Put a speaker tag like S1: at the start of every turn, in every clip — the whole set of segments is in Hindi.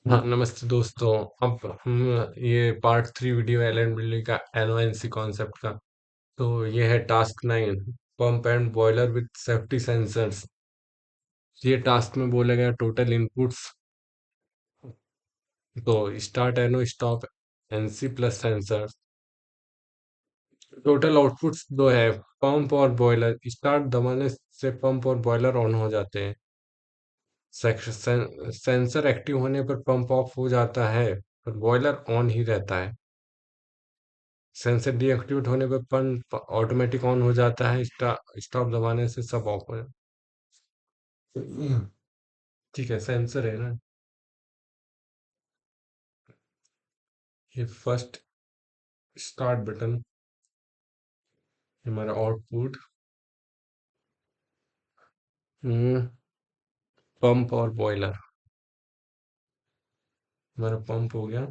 S1: हाँ, नमस्ते दोस्तों। अब हम ये पार्ट 3 वीडियो एलन बिल्ली का एनओएनसी कॉन्सेप्ट का। तो ये है task 9, pump and boiler with safety sensors. ये टास्क में बोला गया टोटल इनपुट्स। तो start NO stop NC plus sensor. Total outputs दो है, पंप और बॉयलर। स्टार्ट दबाने से पंप और बॉयलर ऑन हो जाते हैं। सेंसर एक्टिव होने पर पंप ऑफ हो जाता है पर बॉयलर ऑन ही रहता है। सेंसर डीएक्टिवेट होने पर पंप ऑटोमेटिक ऑन हो जाता है। स्टॉप दबाने से सब ऑफ हो जाता है। ठीक है, सेंसर है ना। ये फर्स्ट स्टार्ट बटन, हमारा आउटपुट, पंप और बॉयलर। हमारा पंप हो गया,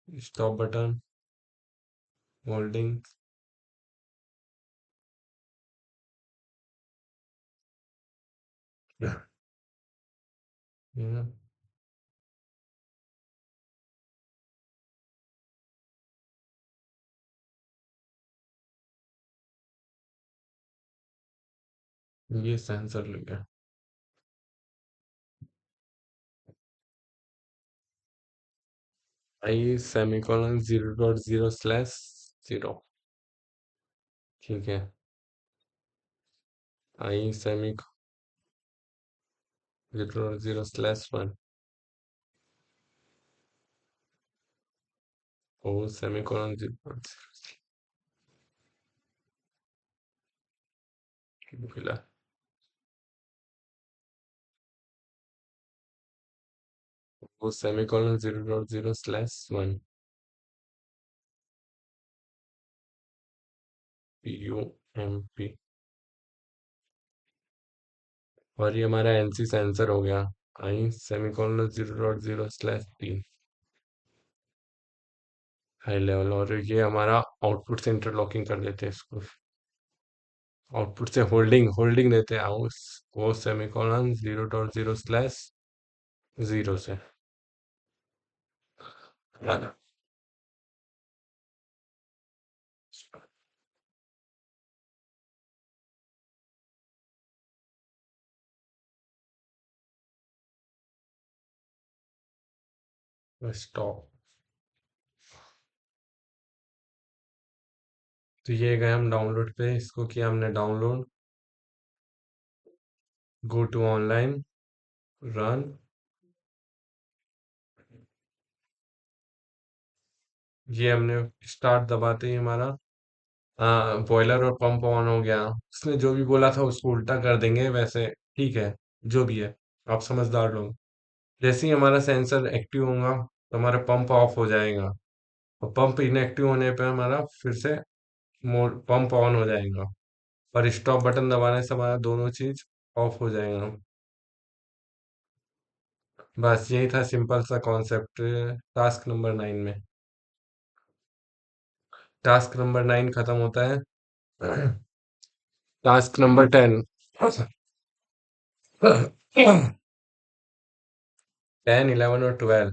S1: स्टॉप बटन, होल्डिंग। ये सेंसर लग गया। आई सेमीकोलन 0.0/0। ठीक है, आई सेमी 0.0/1 ओ सेमीकोलन 0. वो सेमीकोलन 0.0/1 यू एम पी। और ये हमारा एनसी सेंसर हो गया, आई सेमीकोलन 0.0/3 हाई लेवल। और ये हमारा आउटपुट से इंटरलॉकिंग कर देते हैं इसको। आउटपुट से होल्डिंग होल्डिंग देते हैं वो सेमीकोलन 0.0/0 से। स्टॉप। तो ये गए हम डाउनलोड पे, इसको किया हमने download. Go to online, run. ये हमने स्टार्ट दबाते ही हमारा बॉयलर और पंप ऑन हो गया। उसने जो भी बोला था उसको उल्टा कर देंगे वैसे। ठीक है, जो भी है, आप समझदार लोग। जैसे ही हमारा सेंसर एक्टिव होगा तो हमारा पंप ऑफ हो जाएगा, और पंप इनएक्टिव होने पे हमारा फिर से मोड पंप ऑन हो जाएगा। और स्टॉप बटन दबाने से हमारा दोनों चीज ऑफ हो जाएगा। बस यही था सिंपल सा कॉन्सेप्ट टास्क नंबर 9 में। टास्क नंबर 9 खत्म होता है। Task number 10। 10, 11 और 12।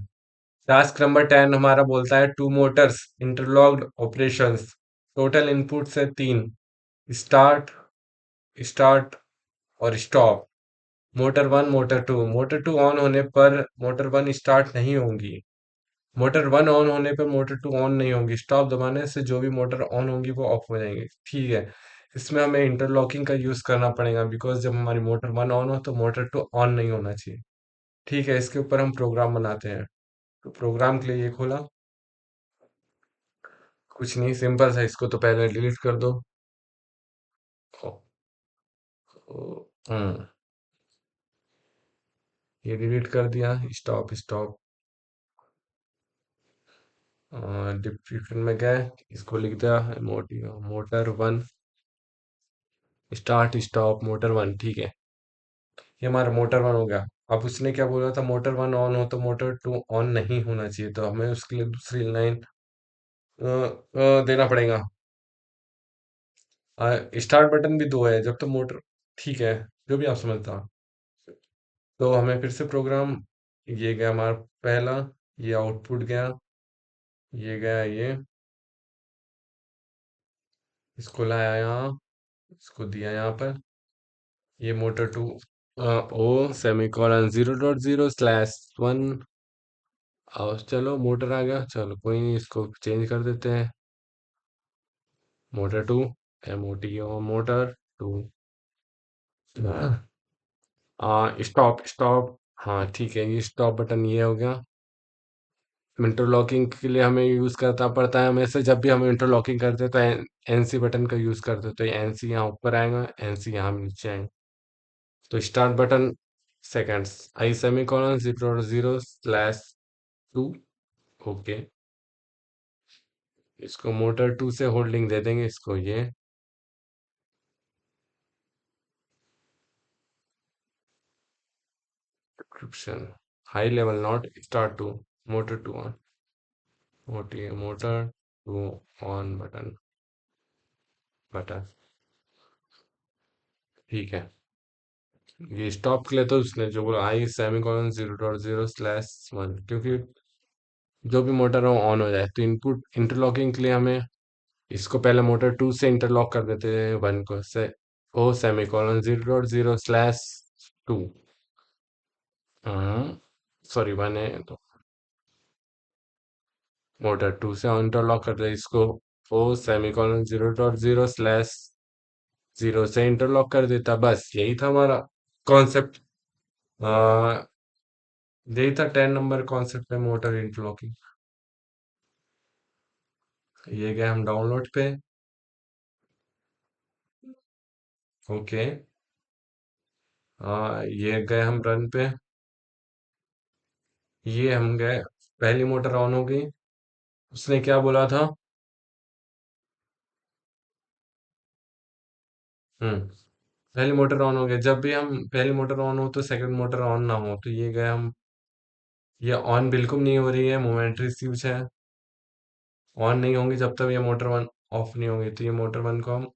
S1: टास्क नंबर 10 हमारा बोलता है two motors interlocked operations. Total input है 3, स्टार्ट, स्टार्ट और स्टॉप। मोटर टू ऑन होने पर मोटर वन स्टार्ट नहीं होंगी। मोटर वन ऑन होने पर मोटर टू ऑन नहीं होंगी। स्टॉप दबाने से जो भी मोटर ऑन होंगी वो ऑफ हो जाएंगी। ठीक है, इसमें हमें इंटरलॉकिंग का यूज करना पड़ेगा, बिकॉज जब हमारी मोटर वन ऑन हो तो मोटर टू ऑन नहीं होना चाहिए। ठीक है, इसके ऊपर हम प्रोग्राम बनाते हैं। तो प्रोग्राम के लिए ये खोला, कुछ नहीं, सिंपल सा। इसको तो पहले डिलीट कर दो। ओ, ये डिलीट कर दिया। Stop stop. डिस्क्रिप्शन में गए, इसको लिख दिया motor one start stop motor one. ठीक है, ये हमारा मोटर वन हो गया। अब उसने क्या बोला था, मोटर वन ऑन हो तो मोटर टू ऑन नहीं होना चाहिए, तो हमें उसके लिए दूसरी लाइन देना पड़ेगा। स्टार्ट बटन भी दो है जब तो मोटर। ठीक है, जो भी आप समझता। तो हमें फिर से प्रोग्राम, ये गया हमारा पहला, ये आउटपुट गया, ये गया ये, इसको लाया यहाँ, इसको दिया यहाँ पर, ये मोटर टू ओ सेमीकोलन 0.0/1। और चलो मोटर आ गया, चलो कोई नहीं, इसको चेंज कर देते हैं, motor two, MOTO motor two, stop stop. हाँ ठीक है, ये स्टॉप बटन ये हो गया। इंटरलॉकिंग के लिए हमें यूज करना पड़ता है हमेशा, जब भी हम इंटरलॉकिंग करते हैं तो NC बटन का यूज करते हैं, तो NC यहाँ ऊपर आएगा, NC यहाँ नीचे आएगा। तो start button seconds, I semicolon 0.0/2। Okay, इसको मोटर टू से होल्डिंग दे देंगे, इसको ये description, high level not start two, motor two on, motor two on button, button, ठीक है। ये स्टॉप के लिए तो उसने जो बोला आई सेमीकोलन 0.0/1, क्योंकि जो भी मोटर हो ऑन हो जाए, तो इनपुट इंटरलॉकिंग के लिए हमें इसको पहले मोटर टू से इंटरलॉक कर देते हैं, वन को से, ओ सेमीकोलन 0.0/2, सॉरी वन है तो, मोटर टू से इंटरलॉक कर दे इसको, ओ सेमीकोलन 0.0/0 से इंटरलॉक कर देता, बस यही था हमारा कॉन्सेप्ट। यही था 10 नंबर कॉन्सेप्ट है मोटर इंटरलॉकिंग। ये गए हम डाउनलोड पे। ओके, ये गए हम रन पे। ये हम गए, पहली मोटर ऑन हो गई, उसने क्या बोला था? हम्म, पहली मोटर ऑन हो गई, जब भी हम पहली मोटर ऑन हो तो सेकंड मोटर ऑन ना हो, तो ये गए हम, ये ऑन बिल्कुल नहीं हो रही है, मोमेंट्री स्विच है, ऑन नहीं होंगी जब तक ये मोटर वन ऑफ नहीं होगी, तो ये मोटर वन को हम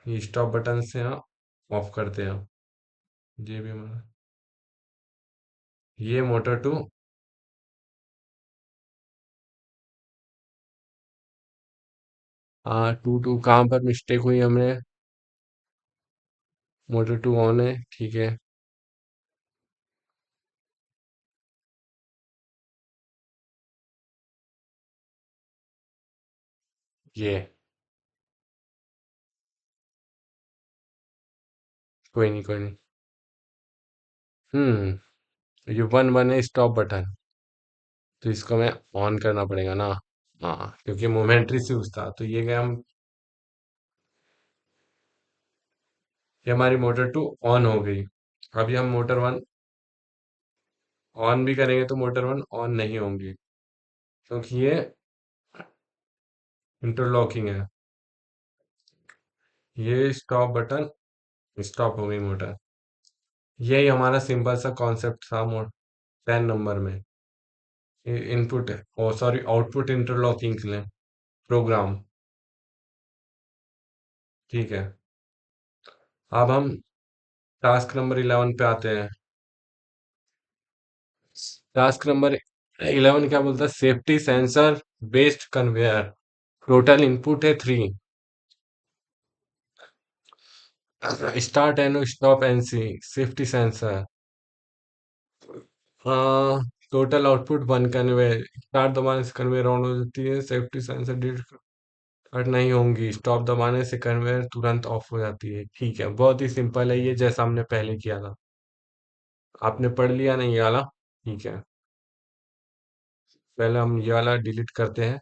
S1: ये स्टॉप बटन से यहाँ ऑफ करते हैं। ये भी हमारा, ये मोटर टू, टू टू कहाँ पर मिस्टेक हुई हमने, मोटर टू ऑन है, ठीक है। ये कोई नहीं, कोई नहीं। ये वन वन है स्टॉप बटन, तो इसको हमें ऑन करना पड़ेगा ना। हाँ, क्योंकि मोमेंट्री स्विच था, तो ये गया हम, ये हमारी मोटर टू ऑन हो गई। अभी हम मोटर वन ऑन भी करेंगे तो मोटर वन ऑन नहीं होंगी, क्योंकि ये इंटरलॉकिंग है। ये स्टॉप बटन, स्टॉप हो गई मोटर। यही हमारा सिंपल सा कॉन्सेप्ट था 10 नंबर में, इनपुट ओ सॉरी आउटपुट इंटरलॉकिंग के लिए प्रोग्राम, ठीक है। अब हम टास्क नंबर 11 पे आते हैं। टास्क नंबर 11 क्या बोलता है? Safety sensor based conveyor, total input है 3, start and stop NC, safety sensor, total output 1 conveyor, start दबाने से कन्वेयर ऑन हो जाती है, सेफ्टी सेंसर कट नहीं होंगी, स्टॉप दबाने से कन्वेयर तुरंत ऑफ हो जाती है, ठीक है। बहुत ही सिंपल है ये, जैसा हमने पहले किया था। आपने पढ़ लिया नहीं ये वाला? ठीक है, पहले हम ये वाला डिलीट करते हैं,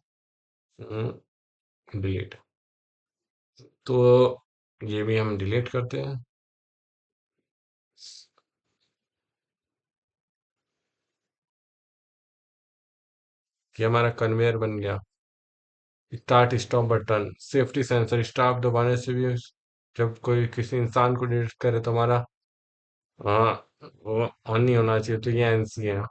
S1: डिलीट, तो ये भी हम डिलीट करते हैं। ये हमारा कन्वेयर बन गया। Start stop button, safety sensor, stop दबाने से भी जब कोई किसी इंसान को डिटेक्ट करे तो हमारा, हाँ, वो ऑन नहीं होना चाहिए, तो ये NC है।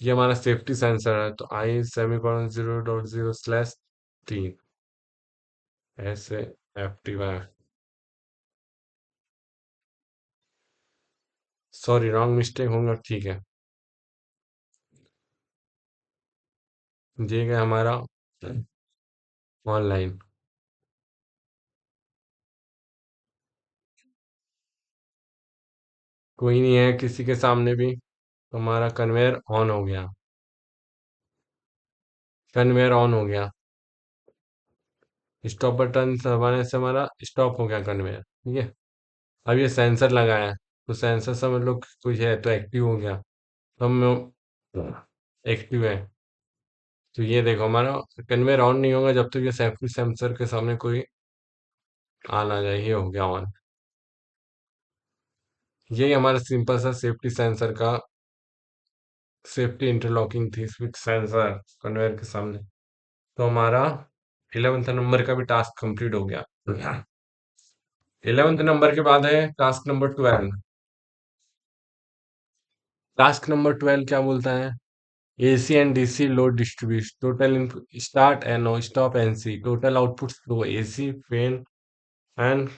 S1: ये हमारा सेफ्टी सेंसर है, तो आई सेमीकोलन 0.0/3, ऐसे FTY। सॉरी, रॉन्ग मिस्टेक होगा, ठीक है। ये गया हमारा ऑनलाइन। कोई नहीं है किसी के सामने भी, तो हमारा कन्वेयर ऑन हो गया। कन्वेयर ऑन हो गया। स्टॉप बटन दबाने से हमारा स्टॉप हो गया कन्वेयर, ठीक है। अब ये सेंसर लगाया है, तो सेंसर समझ लो कि कुछ है तो एक्टिव हो गया। तो हम एक्टिव है। तो ये देखो हमारा कन्वेयर ऑन नहीं होगा जब तक ये सेफ्टी सेंसर के सामने कोई आ ना जाए। ये हो गया ऑन। यही हमारा सिंपल सा सेफ्टी सेंसर का सेफ्टी इंटरलॉकिंग थी, स्विच सेंसर कन्वेयर के सामने। तो हमारा 11th नंबर का भी टास्क कंप्लीट हो गया। 11th नंबर के बाद है टास्क नंबर 12। टास्क नंबर 12 क्या बोलता है? AC and DC load distribution, total input start and stop NC, total output flow AC fan and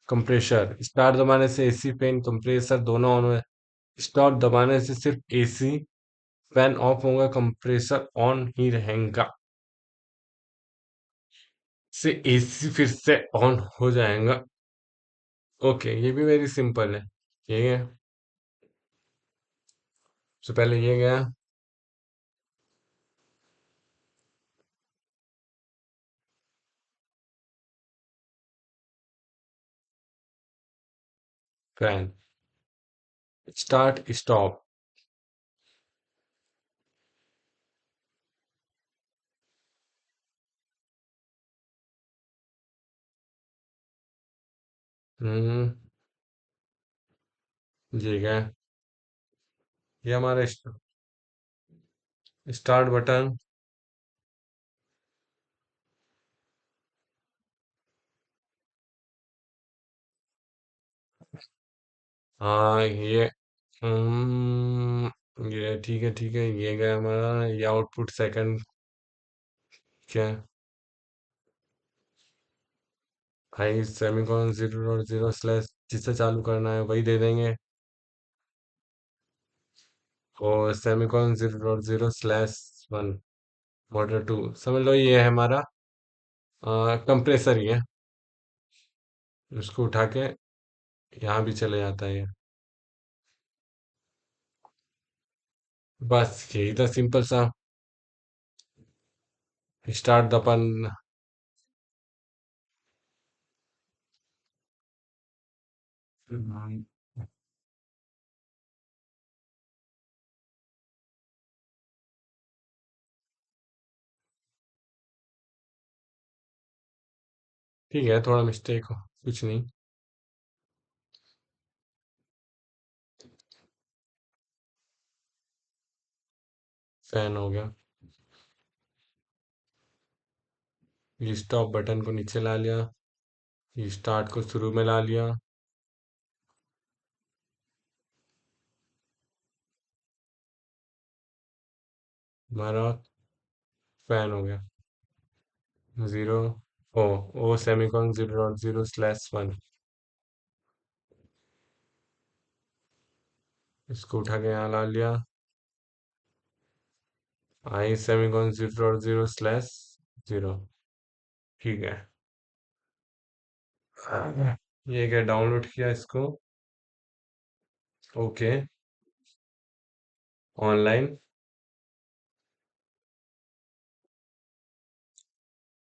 S1: compressor. Start दबाने से AC फैन कंप्रेसर दोनों ऑन है। स्टॉप दबाने से सिर्फ AC फैन ऑफ होगा, कंप्रेसर ऑन ही रहेगा। से AC फिर से ऑन हो जाएगा। ओके, ये भी वेरी सिंपल है। ये है, सबसे पहले ये गया फैन, स्टार्ट स्टॉप। हम्म, ये गया। ये हमारा स्टार्ट बटन। हाँ ये ठीक है, ठीक है, ये गया हमारा। ये आउटपुट सेकंड क्या है? हाई सेमीकोलन 0.0 जिससे चालू करना है वही दे देंगे। और सेमीकोलन 0.0/1 मॉडल 2, समझ लो ये है हमारा कंप्रेसर ही है। उसको उठा के यहाँ भी चले जाता है ये। बस यही था सिंपल सा। स्टार्ट दपन। ठीक है, थोड़ा मिस्टेक हो, कुछ नहीं। फैन हो गया। ये स्टॉप बटन को नीचे ला लिया। ये स्टार्ट को शुरू में ला लिया। हमारा फैन हो गया। जीरो। ओ सेमीकोलन 0.0/1। इसको उठा के यहाँ ला लिया। आई सेमीकोलन 0.0/0। ठीक है। ये क्या डाउनलोड किया इसको। ओके। ऑनलाइन।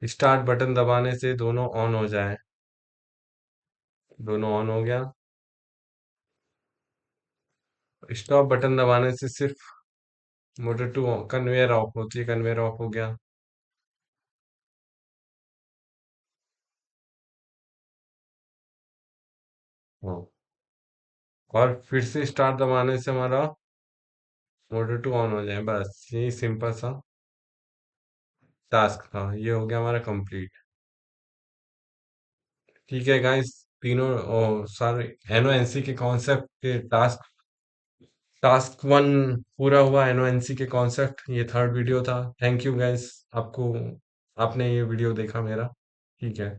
S1: स्टार्ट बटन दबाने से दोनों ऑन हो जाए। दोनों ऑन हो गया। स्टॉप बटन दबाने से सिर्फ मोटर टू कन्वेयर ऑफ होती है, कन्वेयर ऑफ हो गया। हाँ। और फिर से स्टार्ट दबाने से हमारा मोटर टू ऑन हो जाए, बस यही सिंपल सा टास्क था। ये हो गया हमारा कंप्लीट। ठीक है गाइस, तीनों सारे NONC के कॉन्सेप्ट के टास्क, टास्क 1 पूरा हुआ। NONC के कॉन्सेप्ट, ये थर्ड वीडियो था। थैंक यू गाइस, आपको आपने ये वीडियो देखा मेरा। ठीक है।